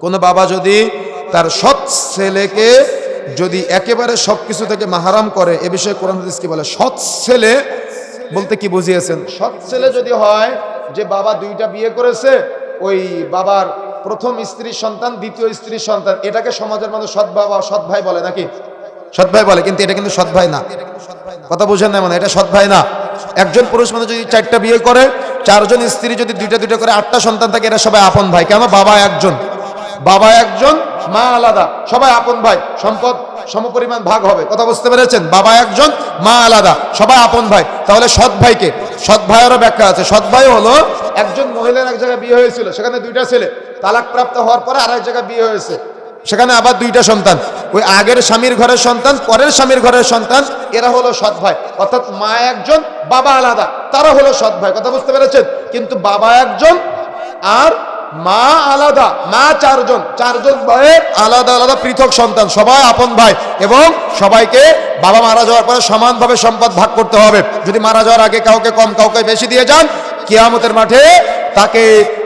কোনো বাবা যদি তার সৎ ছেলেকে যদি একেবারে সবকিছু থেকে মাহারাম করে, এ বিষয়ে কোরআন হাদিস কি বলে? সৎ ছেলে বলতে কি বুঝিয়েছেন? সৎ ছেলে যদি হয় যে বাবা দুইটা বিয়ে করেছে, ওই বাবার প্রথম স্ত্রীর সন্তান, দ্বিতীয় স্ত্রীর সন্তান, এটাকে সমাজের মানুষ সৎ বাবা সৎ ভাই বলে নাকি? সৎ ভাই বলে, কিন্তু এটা কিন্তু সৎ ভাই না। কথা বুঝেন না? মানে এটা সৎ ভাই না। একজন পুরুষ মানুষ যদি 4টা বিয়ে করে, 4জন স্ত্রী যদি দুইটা করে 8টা সন্তান থাকে, এরা সবাই আপন ভাই। কেন? বাবা একজন, মা আলাদা, সবাই আপন ভাই, সম্পদ সমপরিমাণ ভাগ হবে। কথা বুঝতে পেরেছেন? বাবা একজন, মা আলাদা, সবাই আপন ভাই। তাহলে সৎ ভাইকে, সৎ ভাইয়েরও ব্যাখ্যা আছে। সৎ ভাই হলো একজন মহিলার এক জায়গায় বিয়ে হয়েছিল, সেখানে 2টা ছেলে, তালাক প্রাপ্ত হওয়ার পরে আরেক জায়গায় বিয়ে হয়েছে, সেখানে আবার 2টা সন্তান, ওই আগের স্বামীর ঘরের সন্তান, পরের স্বামীর ঘরের সন্তান, এরা হলো সৎ ভাই। অর্থাৎ মা একজন, বাবা আলাদা, তারা হলো সৎ ভাই। কথা বুঝতে পেরেছেন? কিন্তু বাবা একজন আর মা আলাদা, মা 4জন ভাইয়ের আলাদা আলাদা পৃথক সন্তান, সবাই আপন ভাই, এবং সবাইকে বাবা মারা যাওয়ার পরে সমানভাবে সম্পদ ভাগ করতে হবে। যদি মারা যাওয়ার আগে কাউকে কম কাউকে বেশি দিয়ে যান, কিয়ামতের মাঠে তাকে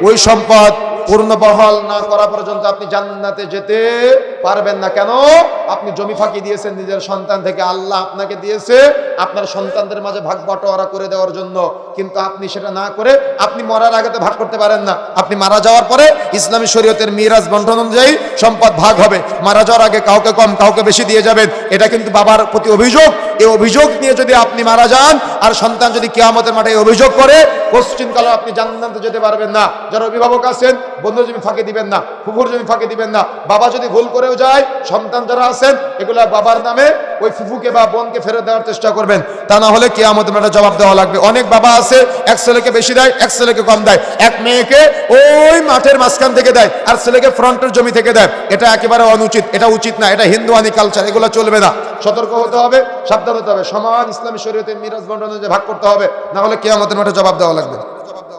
ওই সম্পদ পূর্ণ বহাল না করা পর্যন্ত আপনি জান্নাতে যেতে পারবেন না। কেন? আপনি জমি ফাঁকি দিয়েছেন নিজের সন্তান থেকে। আল্লাহ আপনাকে দিয়েছে আপনার সন্তানদের মাঝে ভাগ বাটোয়ারা করে দেওয়ার জন্য, কিন্তু আপনি সেটা না করে আপনি মরার আগে তো ভাগ করতে পারেন না। আপনি মারা যাওয়ার পরে ইসলামী শরীয়তের মিরাজ বন্টন অনুযায়ী সম্পদ ভাগ হবে। মারা যাওয়ার আগে কাউকে কম কাউকে বেশি দিয়ে যাবেন, এটা কিন্তু বাবার প্রতি অভিযোগ। এই অভিযোগ নিয়ে যদি আপনি মারা যান আর সন্তান যদি কিয়ামতের মাঠে অভিযোগ করে, পশ্চিমকালে আপনি জান্নাতে যেতে পারবেন না। যারা অভিভাবক আছেন, বন্ধুর জমি ফাঁকি দিবেন না, ফুফুর জমি ফাঁকি দিবেন না। বাবা যদি ভুল করেও যায়, সন্তান যারা আছেন এগুলা বাবার নামে ওই ফুফুকে বা বোনকে ফেরত দেওয়ার চেষ্টা করবেন, তা না হলে কিয়ামতের মাঠে জবাব দেওয়া লাগবে। অনেক বাবা আছে এক ছেলেকে বেশি দেয়, এক ছেলেকে কম দেয়, এক মেয়েকে ওই মাঠের মাঝখান থেকে দেয় আর ছেলেকে ফ্রন্টের জমি থেকে দেয়। এটা একেবারে অনুচিত, এটা উচিত না, এটা হিন্দুয়ানি কালচার, এগুলো চলবে না। সতর্ক হতে হবে, সাবধান হতে হবে। সমাজ ইসলামী শরীয়তের মিরাজ বন্টন অনুযায়ী ভাগ করতে হবে, না হলে কিয়ামতের মাঠে জবাব দেওয়া লাগবে।